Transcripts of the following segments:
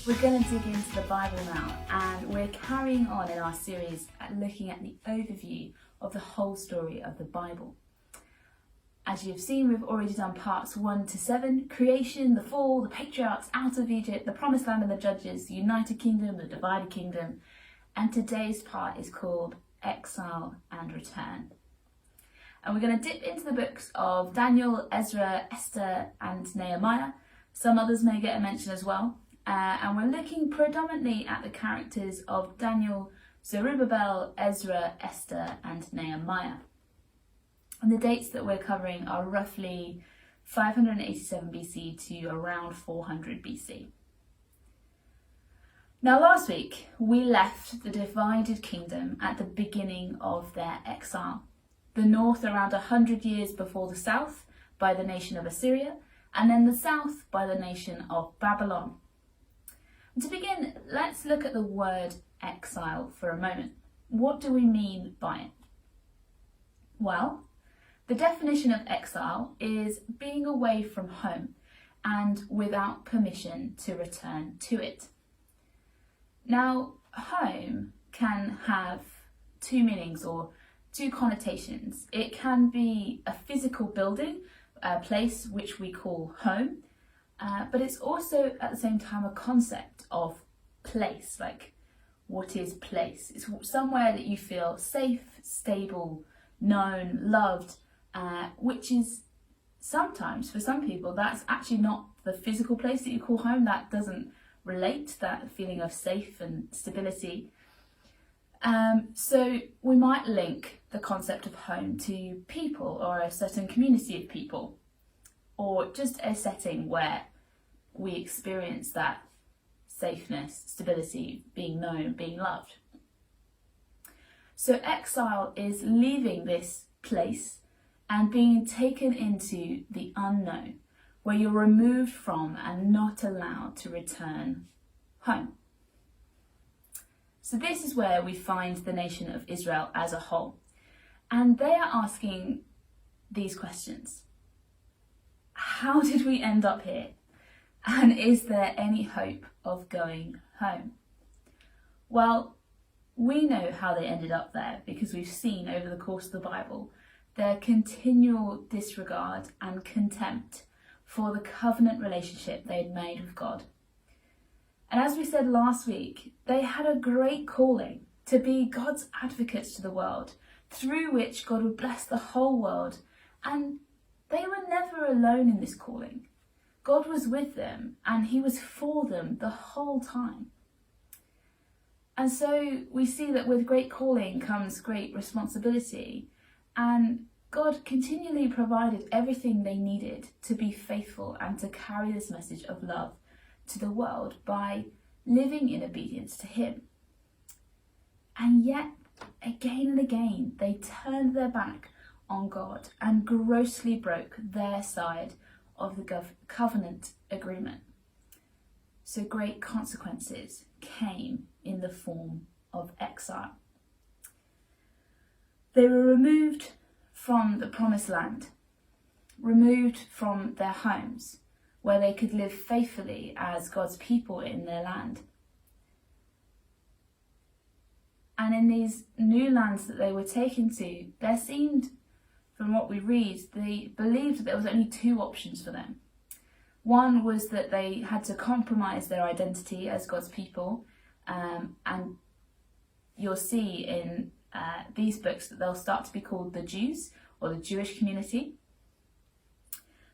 We're going to dig into the Bible now, and we're carrying on in our series at looking at the overview of the whole story of the Bible. As you've seen, we've already done parts 1 to 7, creation, the fall, the patriarchs out of Egypt, the promised land and the judges, the united kingdom, the divided kingdom, and today's part is called exile and return. And we're going to dip into the books of Daniel, Ezra, Esther and Nehemiah. Some others may get a mention as well. And we're looking predominantly at the characters of Daniel, Zerubbabel, Ezra, Esther and Nehemiah. And the dates that we're covering are roughly 587 BC to around 400 BC. Now last week we left the divided kingdom at the beginning of their exile. The north around 100 years before the south by the nation of Assyria, and then the south by the nation of Babylon. And to begin, let's look at the word exile for a moment. What do we mean by it? Well, the definition of exile is being away from home and without permission to return to it. Now, home can have two meanings or two connotations. It can be a physical building, a place which we call home, but it's also at the same time a concept of place, like what is place? It's somewhere that you feel safe, stable, known, loved, which is sometimes, for some people, that's actually not the physical place that you call home. That doesn't relate to that feeling of safe and stability. So we might link the concept of home to people or a certain community of people, or just a setting where we experience that safeness, stability, being known, being loved. So exile is leaving this place and being taken into the unknown, where you're removed from and not allowed to return home. So this is where we find the nation of Israel as a whole. And they are asking these questions. How did we end up here? And is there any hope of going home? Well, we know how they ended up there because we've seen over the course of the Bible their continual disregard and contempt for the covenant relationship they'd made with God. And as we said last week, they had a great calling to be God's advocates to the world, through which God would bless the whole world. And they were never alone in this calling. God was with them and he was for them the whole time. And so we see that with great calling comes great responsibility, and God continually provided everything they needed to be faithful and to carry this message of love to the world by living in obedience to him. And yet, again and again, they turned their back on God and grossly broke their side of the covenant agreement. So great consequences came in the form of exile. They were removed from the promised land, removed from their homes, where they could live faithfully as God's people in their land. And in these new lands that they were taken to, there seemed, from what we read, they believed that there was only two options for them. One was that they had to compromise their identity as God's people, and you'll see in these books that they'll start to be called the Jews or the Jewish community.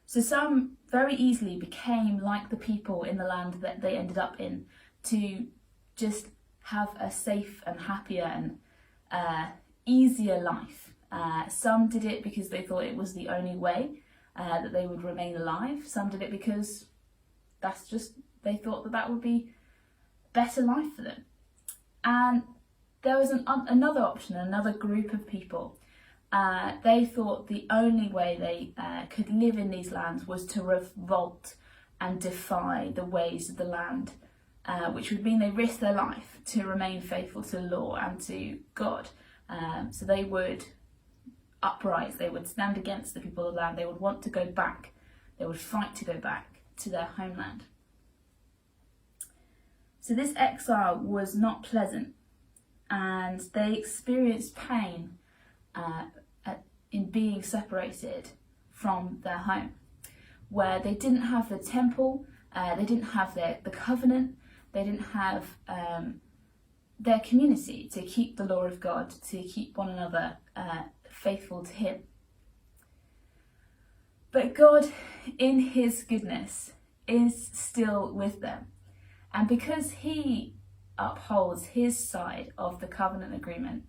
So some very easily became like the people in the land that they ended up in, to just have a safe and happier and easier life. Some did it because they thought it was the only way that they would remain alive. Some did it because they thought that would be a better life for them. And there was another option, another group of people. They thought the only way they could live in these lands was to revolt and defy the ways of the land, which would mean they risked their life to remain faithful to law and to God. So they would uprise, they would stand against the people of the land, they would want to go back, they would fight to go back to their homeland. So this exile was not pleasant, and they experienced pain in being separated from their home, where they didn't have the temple, they didn't have the covenant, they didn't have their community to keep the law of God, to keep one another faithful to him. But God, in his goodness, is still with them. And because he upholds his side of the covenant agreement,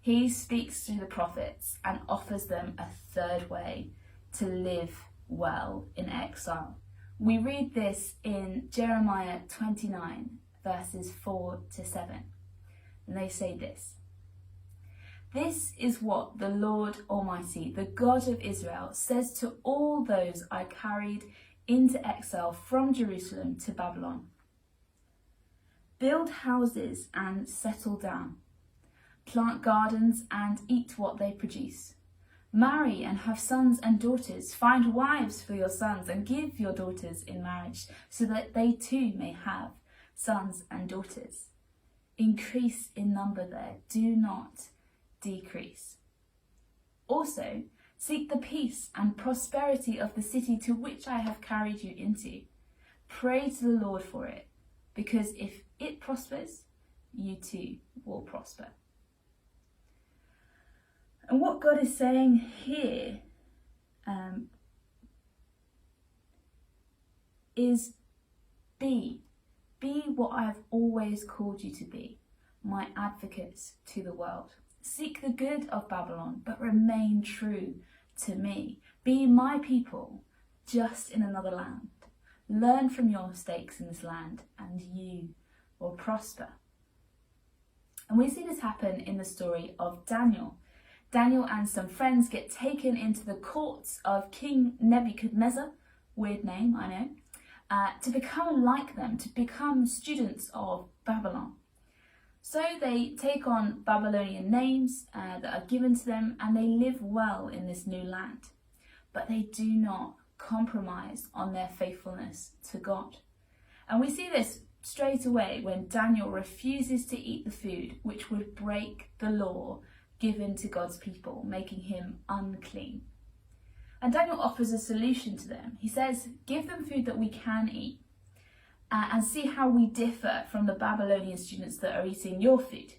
he speaks through the prophets and offers them a third way to live well in exile. We read this in Jeremiah 29, verses 4 to 7. And they say this: "This is what the Lord Almighty, the God of Israel, says to all those I carried into exile from Jerusalem to Babylon. Build houses and settle down. Plant gardens and eat what they produce. Marry and have sons and daughters. Find wives for your sons and give your daughters in marriage, so that they too may have sons and daughters. Increase in number there, do not decrease. Also, seek the peace and prosperity of the city to which I have carried you into. Pray to the Lord for it, because if it prospers, you too will prosper." And what God is saying here is be what I have always called you to be, my advocates to the world. Seek the good of Babylon, but remain true to me. Be my people, just in another land. Learn from your mistakes in this land, and you will prosper. And we see this happen in the story of Daniel. Daniel and some friends get taken into the courts of King Nebuchadnezzar, weird name, I know, to become like them, to become students of Babylon. So they take on Babylonian names that are given to them, and they live well in this new land. But they do not compromise on their faithfulness to God. And we see this straight away when Daniel refuses to eat the food which would break the law given to God's people, making him unclean. And Daniel offers a solution to them. He says, give them food that we can eat, and see how we differ from the Babylonian students that are eating your food.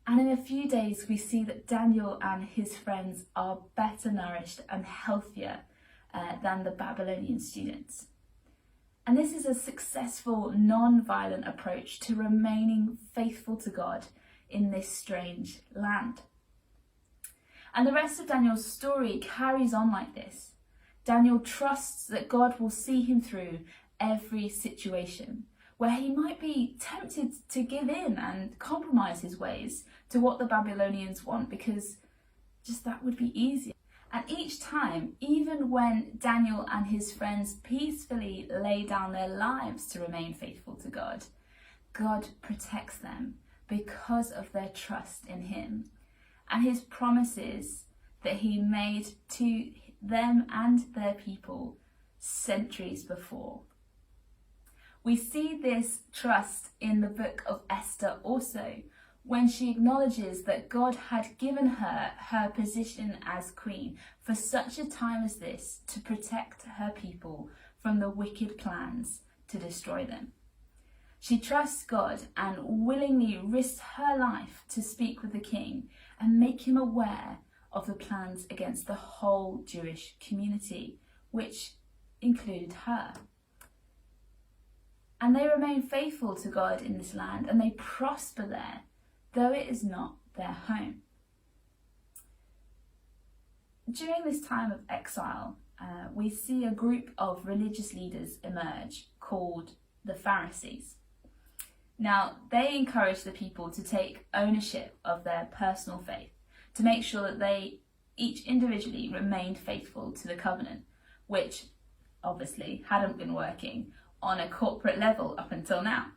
And in a few days, we see that Daniel and his friends are better nourished and healthier than the Babylonian students. And this is a successful, non-violent approach to remaining faithful to God in this strange land. And the rest of Daniel's story carries on like this. Daniel trusts that God will see him through every situation, where he might be tempted to give in and compromise his ways to what the Babylonians want, because just that would be easier. And each time, even when Daniel and his friends peacefully lay down their lives to remain faithful to God, God protects them because of their trust in him and his promises that he made to them and their people centuries before. We see this trust in the book of Esther also, when she acknowledges that God had given her her position as queen for such a time as this to protect her people from the wicked plans to destroy them. She trusts God and willingly risks her life to speak with the king and make him aware of the plans against the whole Jewish community, which included her. And they remain faithful to God in this land, and they prosper there, though it is not their home. During this time of exile, we see a group of religious leaders emerge called the Pharisees. Now, they encourage the people to take ownership of their personal faith, to make sure that they each individually remained faithful to the covenant, which obviously hadn't been working on a corporate level up until now.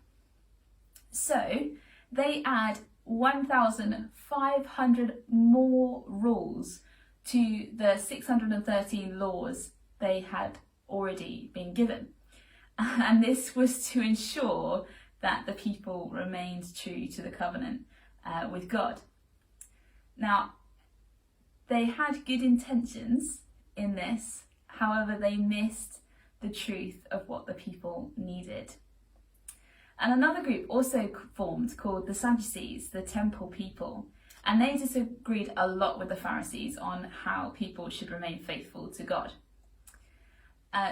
So they add 1,500 more rules to the 613 laws they had already been given. And this was to ensure that the people remained true to the covenant with God. Now, they had good intentions in this, however, they missed the truth of what the people needed. And another group also formed called the Sadducees, the temple people, and they disagreed a lot with the Pharisees on how people should remain faithful to God.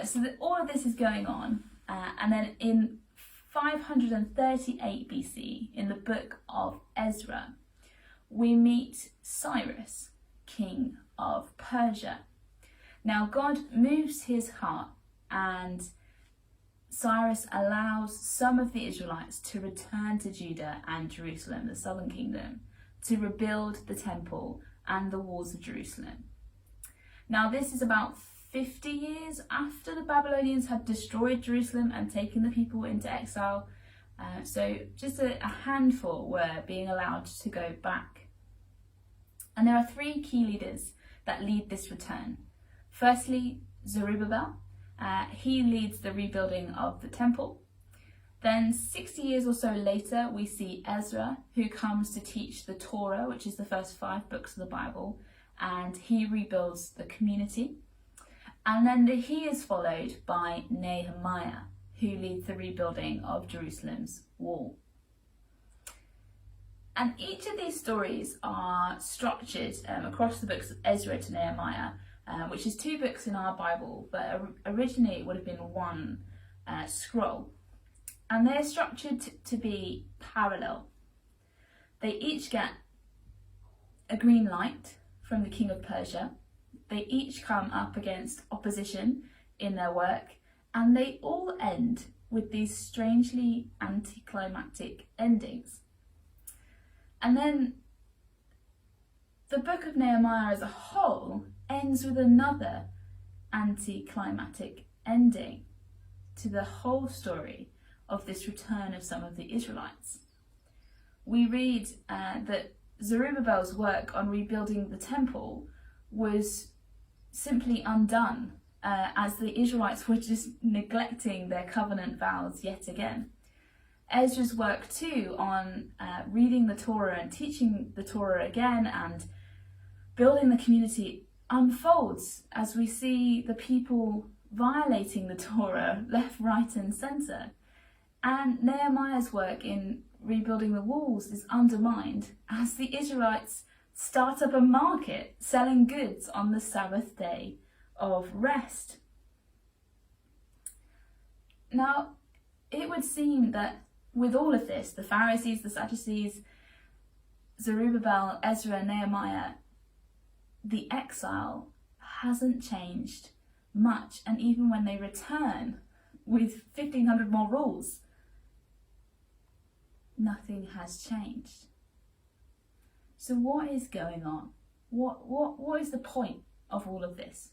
So that all of this is going on, and then in 538 BC, in the book of Ezra, we meet Cyrus, king of Persia. Now God moves his heart, and Cyrus allows some of the Israelites to return to Judah and Jerusalem, the southern kingdom, to rebuild the temple and the walls of Jerusalem. Now this is about 50 years after the Babylonians had destroyed Jerusalem and taken the people into exile. So just a handful were being allowed to go back. And there are three key leaders that lead this return. Firstly, Zerubbabel. He leads the rebuilding of the temple. Then 60 years or so later, we see Ezra, who comes to teach the Torah, which is the first 5 books of the Bible, and he rebuilds the community. And then he is followed by Nehemiah, who leads the rebuilding of Jerusalem's wall. And each of these stories are structured across the books of Ezra to Nehemiah, which is 2 books in our Bible, but originally it would have been 1 scroll. And they're structured to be parallel. They each get a green light from the king of Persia. They each come up against opposition in their work, and they all end with these strangely anticlimactic endings. And then the book of Nehemiah as a whole ends with another anticlimactic ending to the whole story of this return of some of the Israelites. We read that Zerubbabel's work on rebuilding the temple was simply undone as the Israelites were just neglecting their covenant vows yet again. Ezra's work too on reading the Torah and teaching the Torah again and building the community unfolds as we see the people violating the Torah left, right and centre. And Nehemiah's work in rebuilding the walls is undermined as the Israelites start up a market selling goods on the Sabbath day of rest. Now, it would seem that with all of this, the Pharisees, the Sadducees, Zerubbabel, Ezra, Nehemiah, the exile hasn't changed much. And even when they return with 1,500 more rules, nothing has changed. So what is going on? What is the point of all of this?